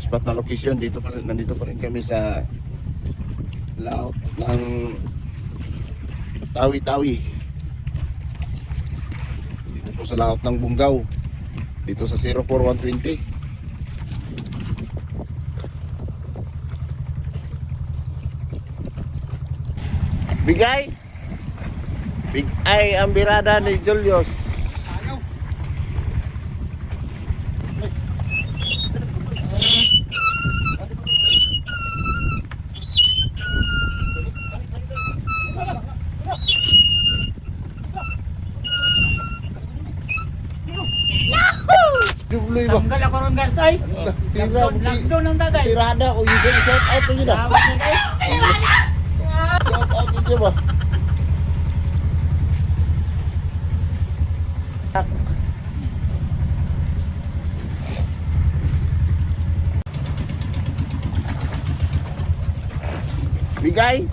spot na location. Nandito pa rin kami sa laot ng Tawi-Tawi, dito po sa laot ng Bungaw, dito sa 04120. Bigay ang birada ni Julius. Tanggal ako ng gas tay. Lockdown ng tagay. Tirada o yun, shout out to yun. Tawag niya guys. Shout out to yun ba? Bigay.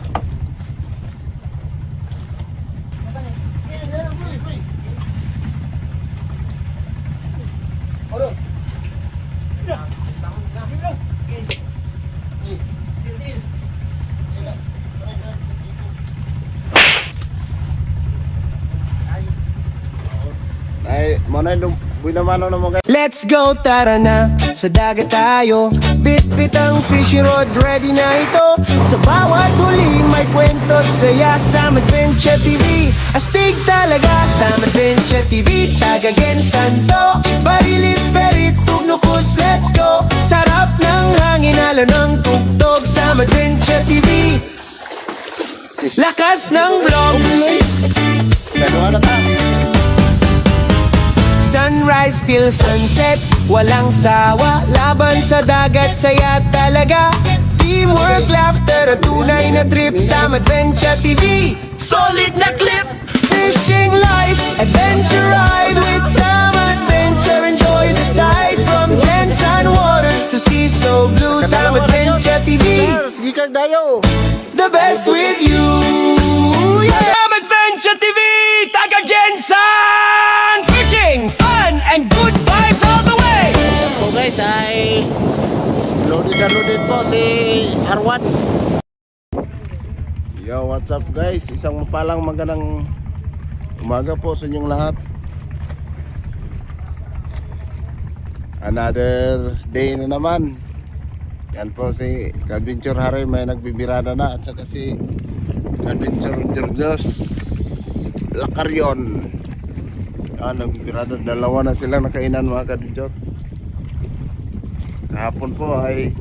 Ay, mana binamano na mo guys. Let's go, tara na, sa dagat tayo. Bit-bit ang fishing rod, ready na ito. Sa bawat huli may kwento at saya. Sa Adventure TV, astig talaga. Sa Adventure TV, tagagen santo. Barilis, perit, tugnukus, let's go. Sarap ng hangin, halo ng tugtog. Sa Adventure TV, lakas ng vlog. Dalawa na ta. Sunrise till sunset, walang sawa. Laban sa dagat, saya talaga. Teamwork, laughter, at tunay na trip. Sa Adventure TV, solid na clip. Fishing life, adventure ride. With Sam Adventure, enjoy the tide. From Jensen Waters to sea so blue. Sa Adventure TV, Sige kang dayo. the best with you. Yeah. Sam Adventure TV, taga Jensen. Fishing, fun, and good vibes all the way. Po guys, ay loaded po si Arwan. Yo, what's up guys? Isang mapalang magandang umaga po sa inyong lahat. Another day na naman. Yan po si Adventure Harry, may nagbibirada na. At saka si Adventure Julius Lacarrion. Nagbibirada, dalawa na sila nakainan mga ka-adventure. Kahapon po ay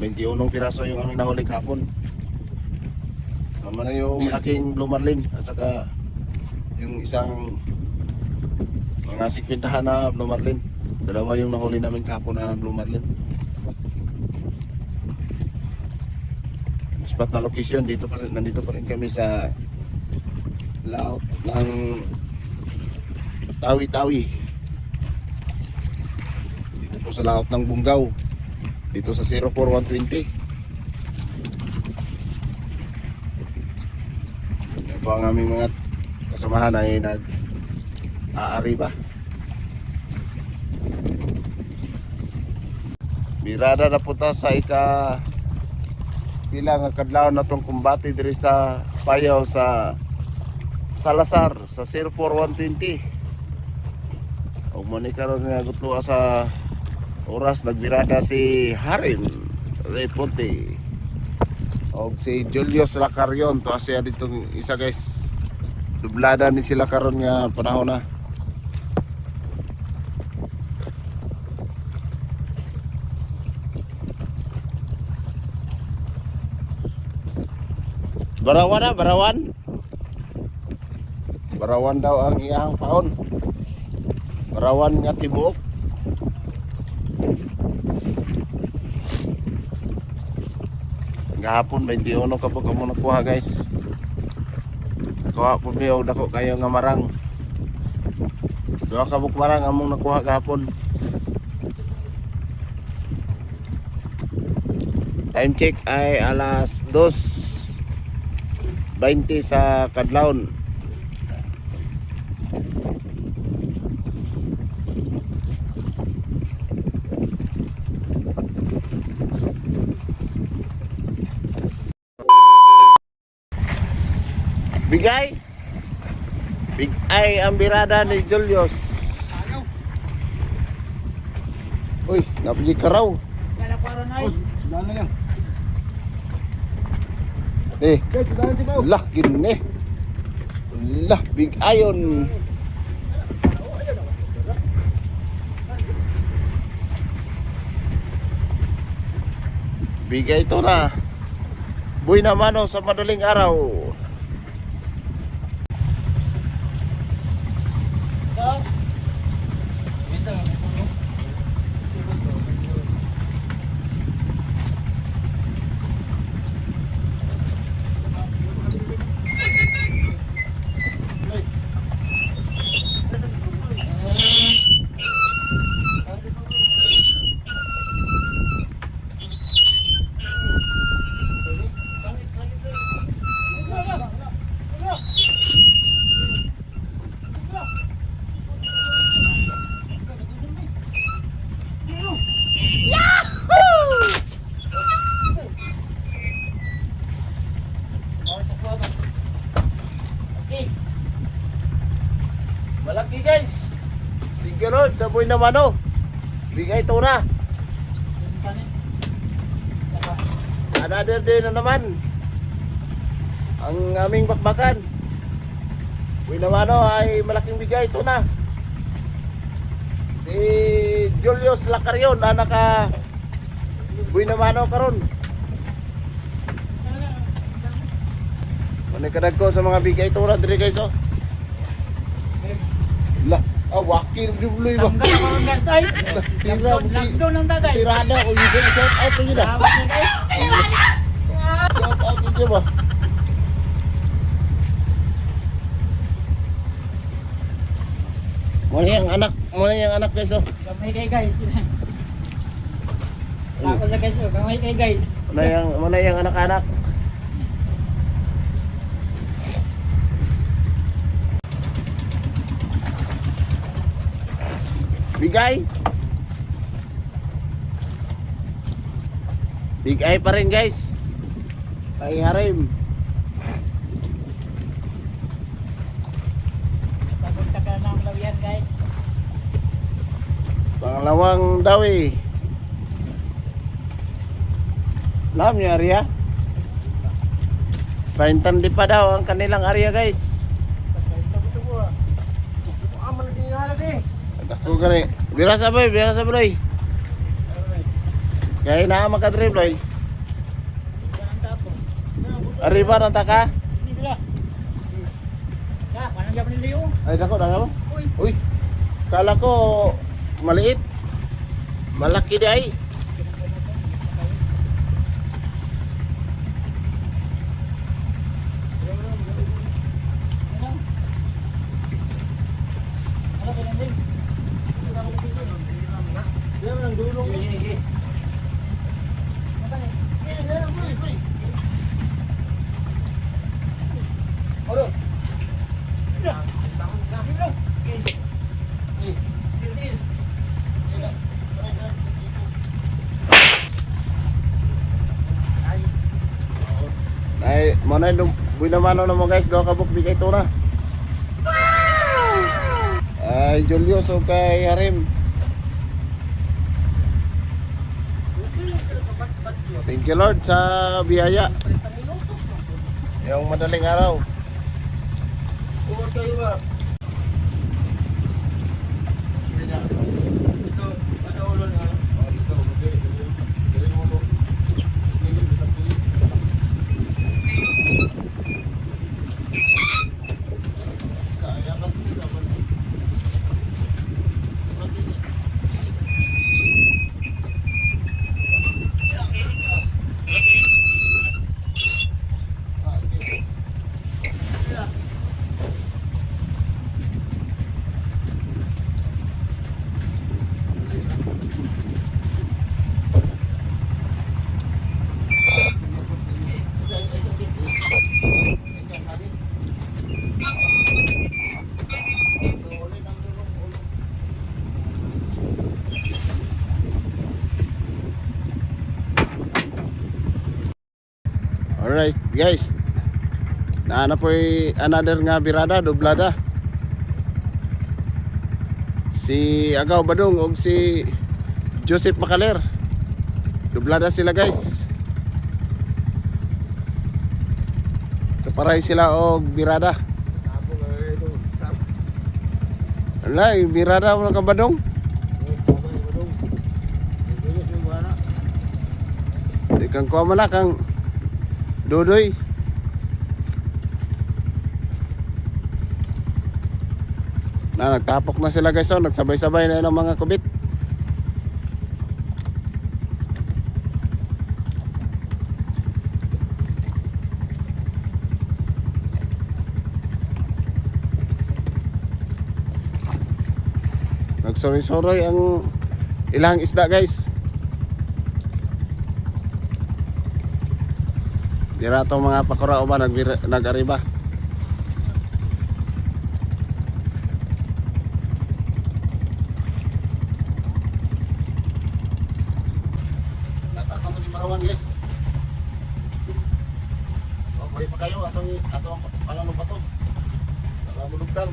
21 piraso yung aming nahuli kahapon. Sama na yung malaking blue marlin at saka yung isang mga 50 na blue marlin. Dalawa yung nahuli namin kahapon na blue marlin. Spot na location, nandito pa rin kami sa laot ng Tawi-Tawi, dito po sa laot ng Bungaw, dito sa 04120. Yan po ang aming mga kasamahan ay nag-aariba. Birada na po ta sa pila nga kadlaw na tong kumbati diri sa Payaw sa Salazar sa 04120. Og mo ni karon nga gutlo sa oras nagbirada si Harim Reponte og si Julius Lacarrion to siya ditong isa guys. Dublada ni sila karon nga panahon na. Barawan na, barawan. Barawan daw ang iyang paon. Barawan nga tibuok. Gahapon 21 ka po kamo nakuha guys. Kuha po biyo dako kayo nga marang. Duha ka buk marang among nakuha gahapon. Time check ay alas 2:20 sa kadlawon. Bigay. Big ay ang birada ni Julius. Uy, napili ka raw. Kala ko ron ay. Sudahan na lang. Eh, Guys, sudahan si Pao. lah gini. Lah big ayon. Bigay ito na. Buhay na mano sa madaling araw. Malaki guys. Thank you Lord sa buhay na mano. Bigay ito na. Another day na naman. Ang aming bakbakan. Buhay na mano ay malaking bigay ito na. Si Julius Lacarion na naka buhay na mano karon. Manikadag ko sa mga bigay ito na dire guys oh. Lah, wakil jubloy ba? Tanggal ko ron guys ay. Tira, Lockdown ng tagay. tirada ko yun. Shout out to yun ah. Salamat na guys. Shout out to yun ba? Muna yung anak guys oh. Gamay kay guys. Ako na guys, oh. Gamay kay guys. Muna yung anak-anak. Bigay. Bigay pa rin guys. Kay Harim. Papunta ka ng lawian guys. Pangalawang dawi. Alam niyo area? Paintandi pa daw ang kanilang area guys. Ako gani. Birasa boy. Kaya na makadrive boy. Arriba na taka. Ini bila. Ya, panang gapan ni Leo. Ay dako mo. Uy. Kala ko maliit. Malaki di ay. Ay, mana yung binamano na mo guys, do kabuk bigay ito na. Ay, Julius o kay Harim. Thank you Lord sa biyaya. Yung madaling araw. Alright guys, Naana po another nga birada, dublada. Si Agaw Badong o si Joseph Macaler. Dublada sila guys. Kaparay sila og birada. Wala, birada mo ka Badong. Di kang kuha man na kang Dodoy. Nagtapok na sila guys, oh. Nagsabay-sabay na yun ang mga kubit. Nagsoroy-soroy ang ilang isda guys. Dira itong mga pakurao ba nag-ariba. Natakpan mo si Parawan guys. O, buhay pa kayo. Atong pangalan ba ito? Nakamulugdang.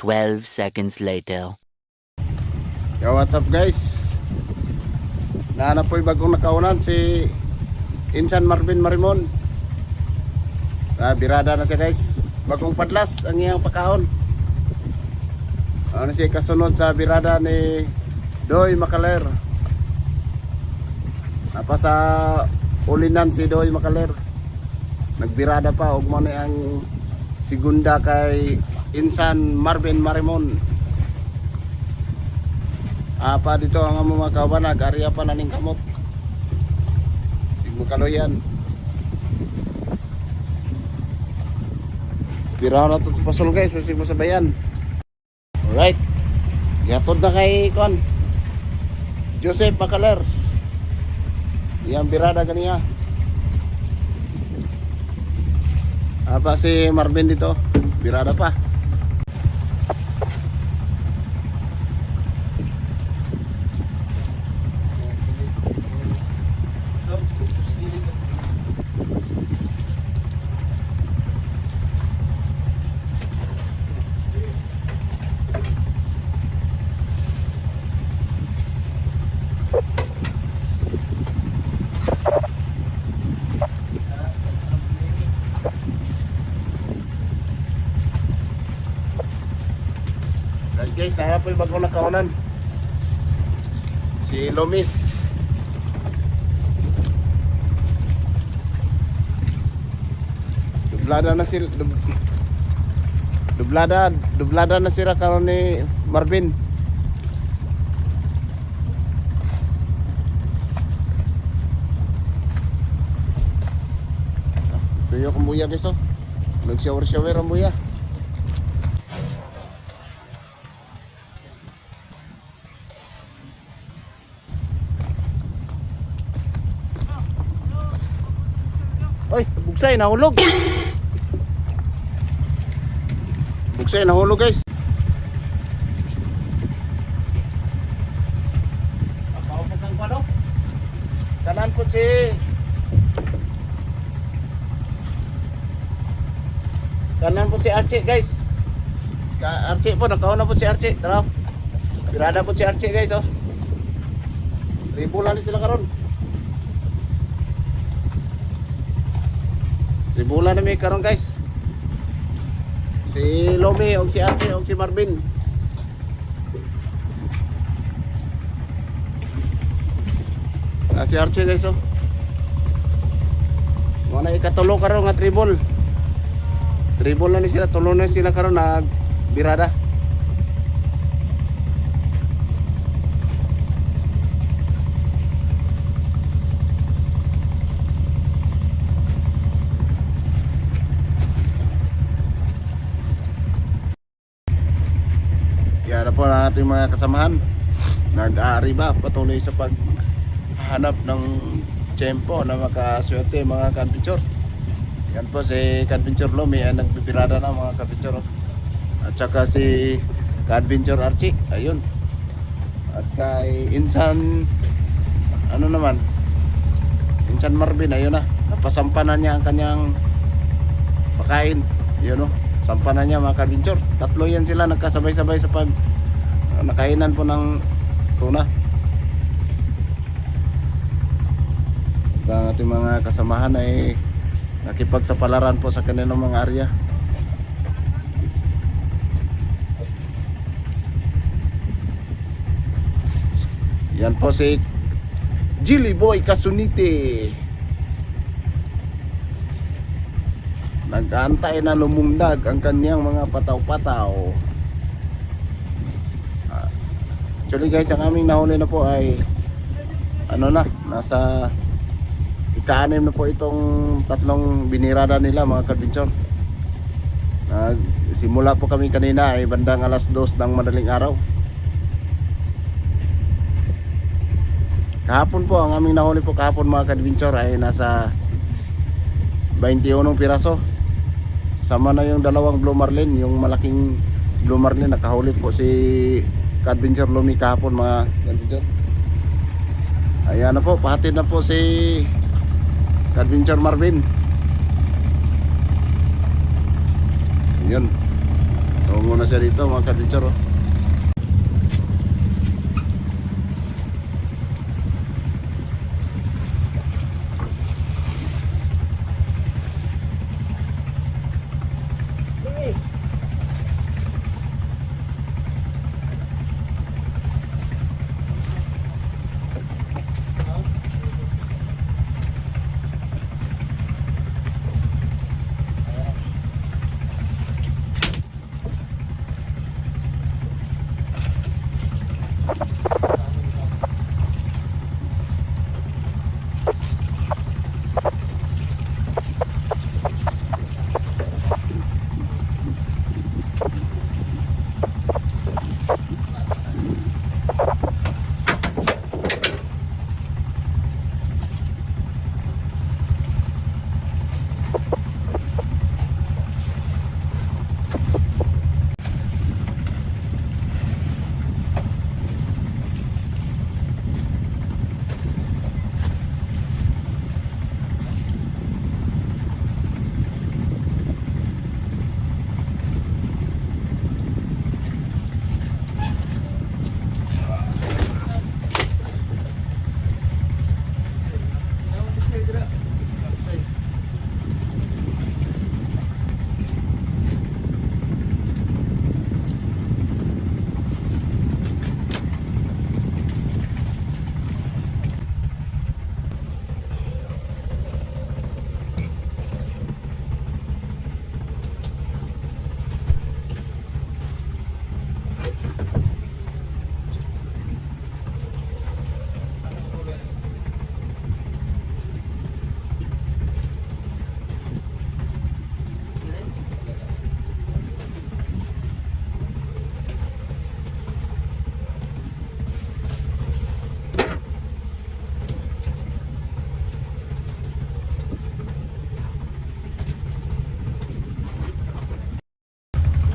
Twelve seconds later. Yo, what's up guys? Nahanap po yung bagong nakaunan si Insan Marvin Marimon. Birada na siya guys. Bagong padlas ang iyang pagkaon. Ano siya kasunod sa birada ni Doy Macaler. Napa sa ulinan si Doy Macaler. Nagbirada pa og mo ni ang segunda kay Insan Marvin Marimon. Apa dito ang mga kauban nag-ariya pa naning kamot. Sigmo kaloyan. Piraw na to pasol guys, sigmo sa bayan. Alright. Gatod na kay kon. Joseph Macaler. Iyang birada ganiya. Apa si Marvin dito? Birada pa. Guys, sana po yung bagong nakaunan si Lomi. Dublada na sila karon ni Marvin. Tuyo kong buya guys, oh. Nag-shower ang buya. Oy, bugsay nahulog. Bugsay nahulog guys. Paupok kang pano. Kanan po si Archie guys. Archie po, nakauna po si Archie. Tara. Birada po si Archie guys oh. Ribulan ni sila karon. Ribulan na may karon guys. Si Lomi o si Archie o si Marvin. Si Archie guys oh. Wala ikatulo karon nga tribol. Tribol na ni sila, tulo na sila karon na birada. Yan na po ang ating mga kasamahan. Nag-aariba patuloy sa paghanap ng tiyempo na makaswerte mga ka-adventure. Yan po si ka-adventure Lomi ay nagbibirada na mga ka-adventure. At saka si ka-adventure Archie, ayun. At kay Insan ano naman, Insan Marvin, ayun na. Napasampanan niya ang kanyang pakain. Yun o, sampanan niya mga ka-adventure. Tatlo yan sila nagkasabay-sabay sa pag nakainan po ng tuna. Ang ating mga kasamahan ay nakipagsapalaran po sa kanilang mga area. Yan po si Jilly Boy Kasunite. Nag-aantay na lumundag ang kanyang mga pataw-pataw. Actually guys, ang aming nahuli na po ay ano na, nasa ika-6 na po itong tatlong binirada nila mga ka-adventure. Simula po kami kanina ay bandang alas 2 ng madaling araw. Kahapon po, ang aming nahuli po kahapon mga ka-adventure ay nasa 21 piraso. Sama na yung dalawang blue marlin, yung malaking blue marlin, nakahuli po si ka-adventure Lomi kahapon mga ka-adventure. Ayan na po, pahatid na po si ka-adventure Marvin. Yun. Tungo na siya dito mga ka-adventure oh.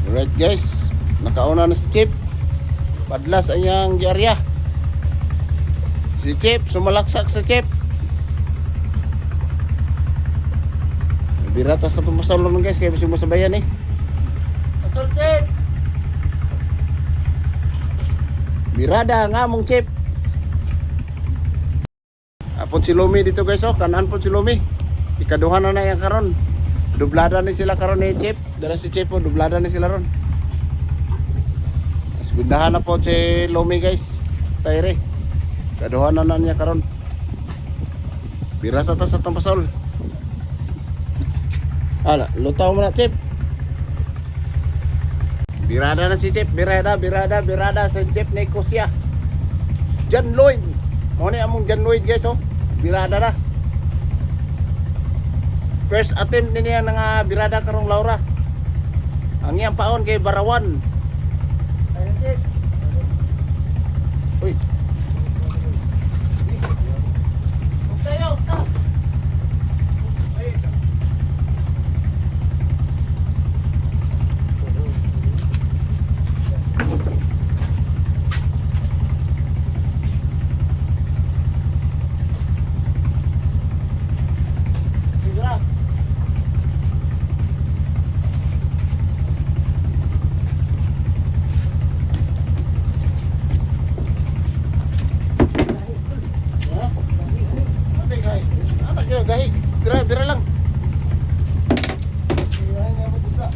Alright guys, nakauna na si Chip. Padlas ang area. Si Chip, sumalaksak sa Chip. Biratas na itong masalong guys, kaya masing masabayan eh. Asulsin! Birada nga mong chip. Apon si Lumi dito guys oh, kanan po si Lumi. Ikaduhan na yang karon. Dublada ni sila karon ni Chip. Dala si Chip po, dublada ni sila ron. As gundahan na po si Lumi guys. Tayre. Kaduhan na niya karon. Bira sa tas atong pasol. Ala, lutaw mo na Chip. Birada na si Chip, birada sa Chip ni Kusya. John Lloyd. Mo ni among John Lloyd guys oh. Birada na. First attempt ni niya nga birada karong Laura. Ang iyang paon kay Barawan. Uy. Tayo. Gahi, bira lang. Ay, nga ba isda?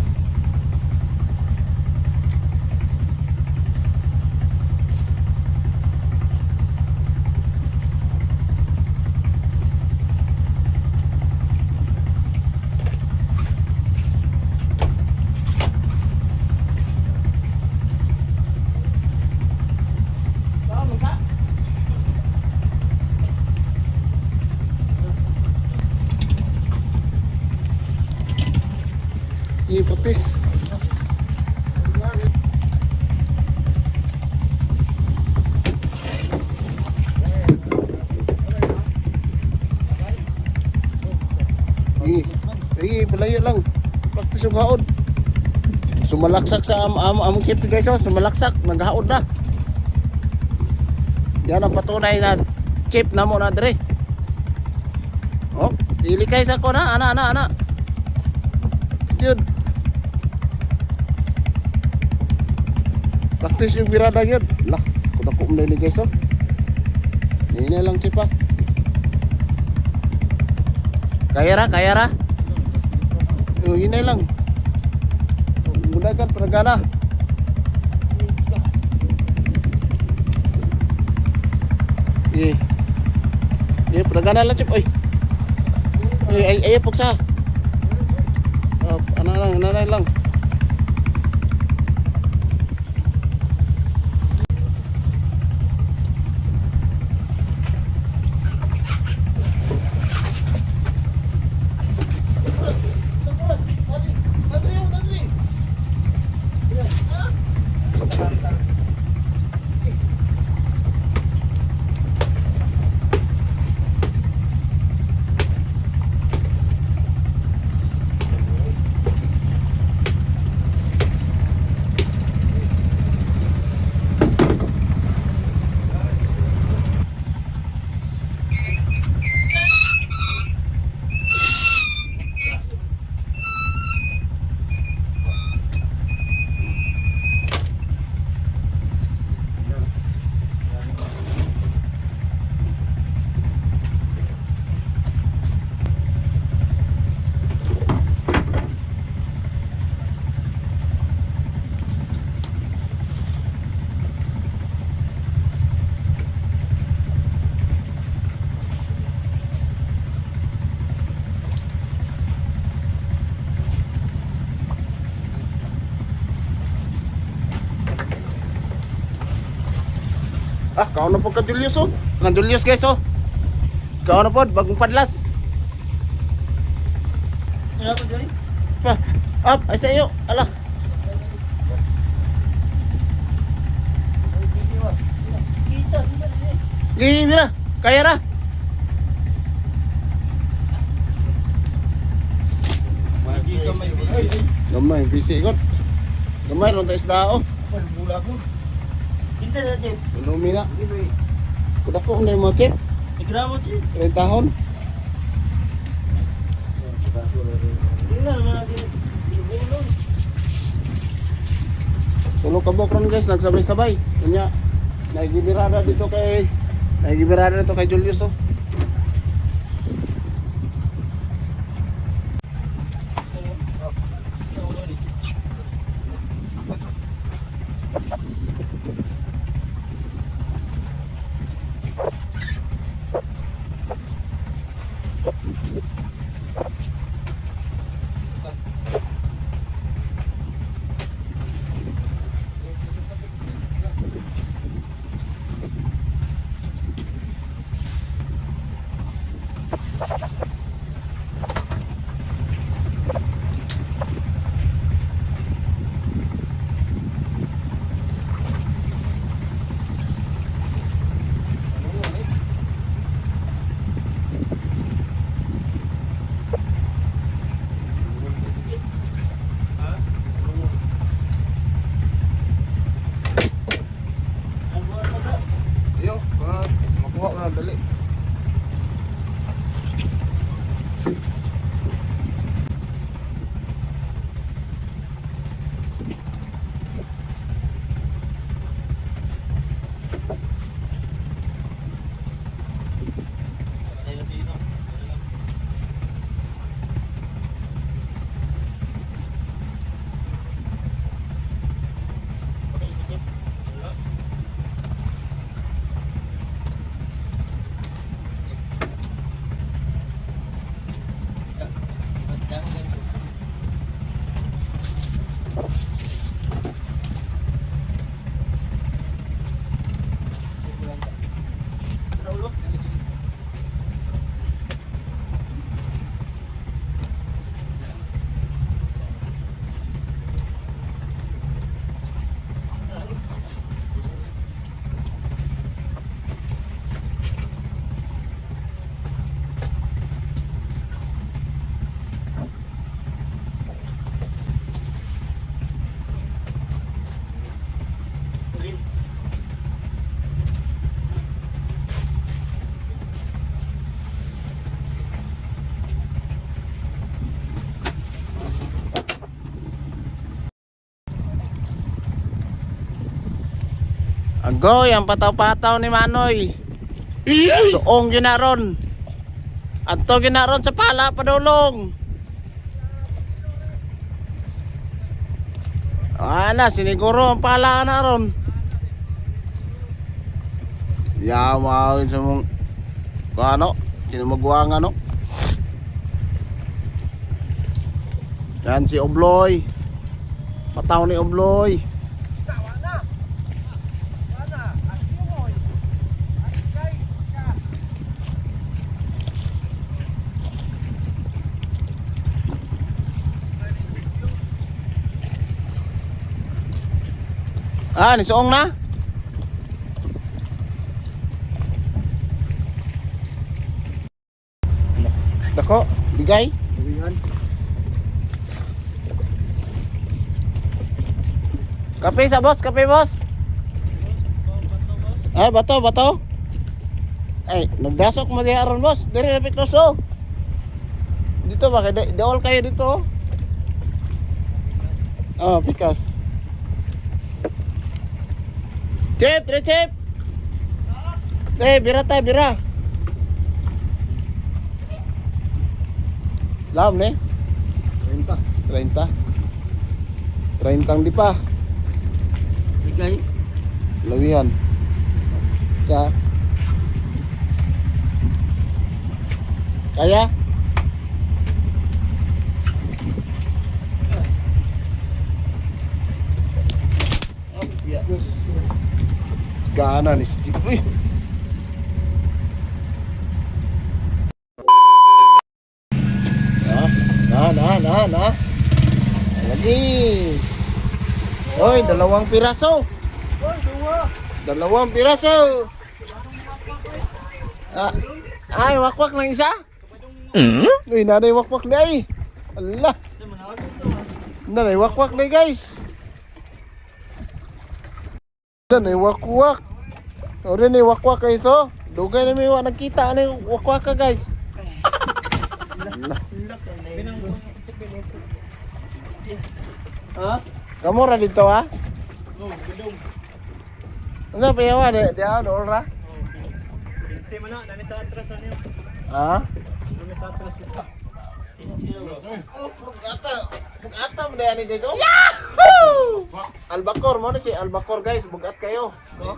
Tama ka? Iputis. Palayo lang. Praktis yung haod. Sumalaksak sa among chip guys oh, sumalaksak, naghaod na. Yan ang patunay na chip na mo na dire. Oh, ilikay sa ko na, ana. Dude. Praktis yung birada yun. Lah, kung na ni guys oh. Nina lang chip ah. Kaya ra. Oh, hinay lang. Gunakan panagana. Panagana lang chip oy. Ay puksa. Ano lang. Ah, kaon na po ka Julius oh. Kan Julius guys oh. Kaon na po bagong padlas. Ano po dyan? Pa, up, ay sa iyo. Ala. Kita. Gi mira, kaya ra. Gamay bisi kot. Gamay ron ta isda oh. Bula ko. Kita na chip. Lumi na. Kuda ko kung mo chip. Igramo chip. Tahon. Tingnan naman natin. Ibulong. Tulo ka bok ron guys, nagsabay-sabay. Kunya Nagibirada dito kay Julius oh. Yo, makuha ko na dali. Agoy, ang pataw-pataw ni Manoy. Suong yun na ron. Anto yun na ron sa pala, padulong. Ana, siniguro ang pala na ron. Yamawin sa mong ano, kinumagwang ano. Yan si Obloy. Pataw ni Obloy. Ah, ni suong na. Dako, bigay. Kape sa boss, kape boss. Ah, bato. Ay, nagdasok mo diha aron boss. Diri repit so. Dito ba kay daol kayo dito? Oh, pikas. Chip, Chip. Bira tayo, bira. Lam ni? 30. 30 di pa. Bigay. Lawihan. Sa kaya? Gana ni Steve. Uy. Na. Lagi. Oy, 2 piraso. Dalawang piraso. Ah, ay, wakwak ng isa? Uy, nanay wakwak na ay. Allah. Nanay wakwak na guys. Nanay wakwak. O rin ay wakwak kayo so. Dugay na may nagkita na yung wakwak ka guys. Allah. Ha? Kamu ra dito ha? Oh, gudong. Ano payawa di ora? Pinsi mo na, nami sa atras ano yun? Ha? Nami sa atras yun. Oh, pugata mo na yan guys. Oh. Yahoo! Albacor mo na si Albacor guys, bugat kayo. No?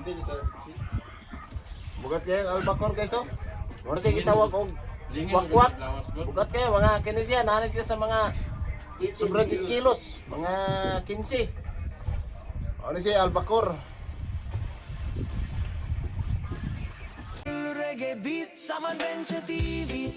Bugat kayo ang Albacor guys oh. Mo na siya gitawag og wakwak. Bugat kayo mga kinis yan, nanin siya sa mga sobra 10 kilos, mga 15. Ano siya Albacor? Reggae beat sa Adventure TV.